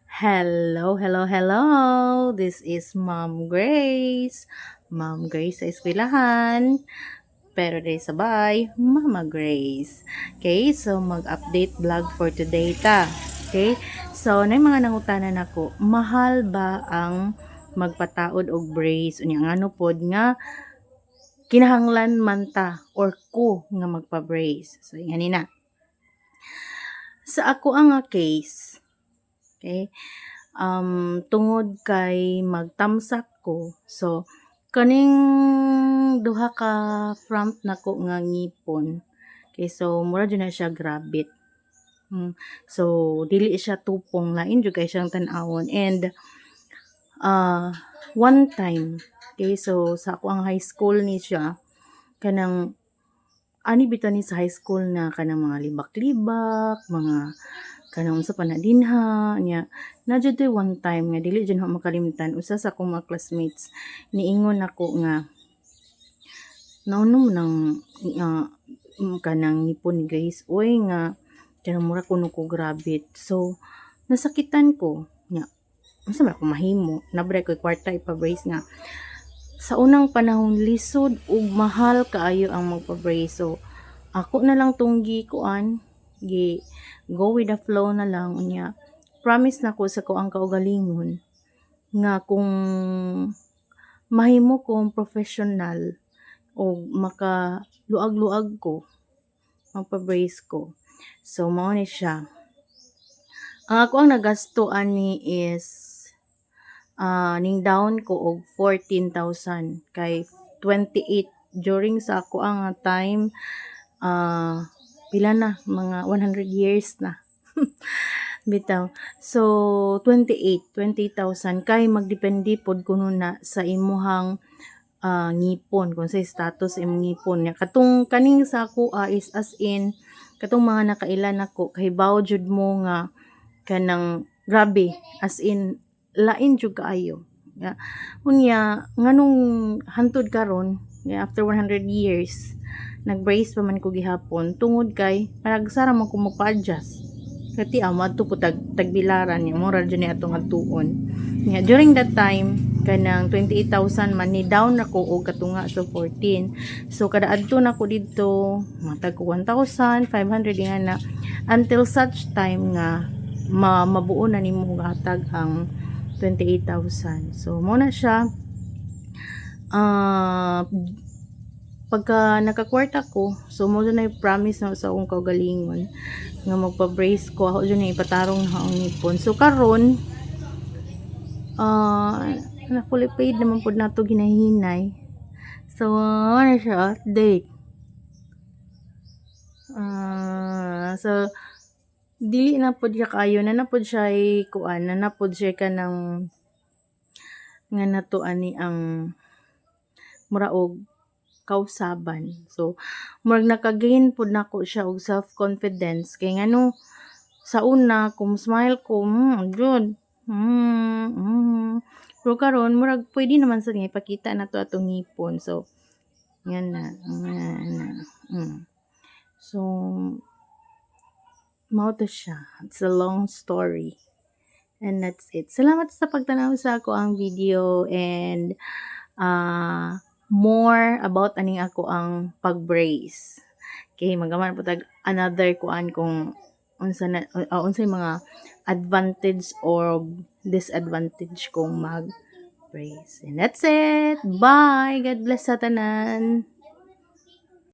Hello, hello, hello. This is Mom Grace. Mom Grace sa eskwelahan. Pero day sabay, Mama Grace. Okay, so mag-update vlog for today ta. Okay, so na mga nangutanan ako, mahal ba ang magpataod og brace? Unya nga ano pod nga kinahanglan man ta or ko nga magpa-brace. So, yan na. Sa ako ang case, okay, tungod kay magtamsak ko, so kaning duha ka front nako nga ngipon, okay, so mura jud na siya grabit. So dili siya tupong, lain jud kay siyang tan-awon. And one time, okay, so sa ako ang high school ni siya, kanang ani bitaw ni sa high school na kanang mga libak-libak, mga kanang unsa pa na dinha nya. Na jud one time nga dili jud ako makalimtan, usa sa akong mga classmates niingon ako nga naunom nang kanang ngipon ni Grace, oy nga kanang mura kuno ko grabit. So nasakitan ko nya, unsa man ako mahimo, nabre ko kwarta ipa-brace nga. Sa unang panahon lisod ug mahal kaayo ang magpa-brace. So ako na lang tunggi kuan, gi go with the flow na lang unya. Promise na ko sa ko ang kaugalingon nga kung mahimo kong professional o maka luag-luag ko magpa-brace ko. So mao ni siya. Ang ako ang nagasto ani is ning down ko og 14,000 kay 28 during sa ako ang time, pila na mga 100 years na. Bitaw. So 28,000 kay magdepende pod kuno na sa imuhang ngipon, kung sa status sa imong ngipon. Katong kaning sa ako is as in katong mga nakailan ako kahibaw jud mo nga kanang grabe, as in lain jud kaayo. Unya nganong hantod karon after 100 years nag-brace pa man ko gihapon tungod kay paragsara man ko magpa-adjust. Kati amadto po tagbilaran niya mura jud ni atong adtuon. During that time kanang 28,000 man ni down nako og katunga so 14. So kada adto nako didto matag 1,500 nga na until such time nga mabuo na nimo gatag ang 28,000. So mo na siya pagka nakakwarta ko, so mo na promise na sa akong kaugalingon nga magpa-brace ko, ako dyan ipatarong na akong ngipon. So karon na fully paid naman po na ito ginahinay. So ano siya, update. So dili na po siya kayo, na po siya kuan, na po siya ka ng nga nato ani ang muraog kausaban. So murag nakagain pud nako siya og self-confidence kay ngano sa una kung smile ko, jud. Pero karon murag pwede naman sa ipakita na to atong ngipon. So yan na. So mao to siya. It's a long story. And that's it. Salamat sa pagtanaw sa ako ang video and more about aning ako ang pag-brace. Okay, magaman po tag another kuan kung unsay mga advantage or disadvantage kung mag-brace. And that's it. Bye. God bless sa tanan.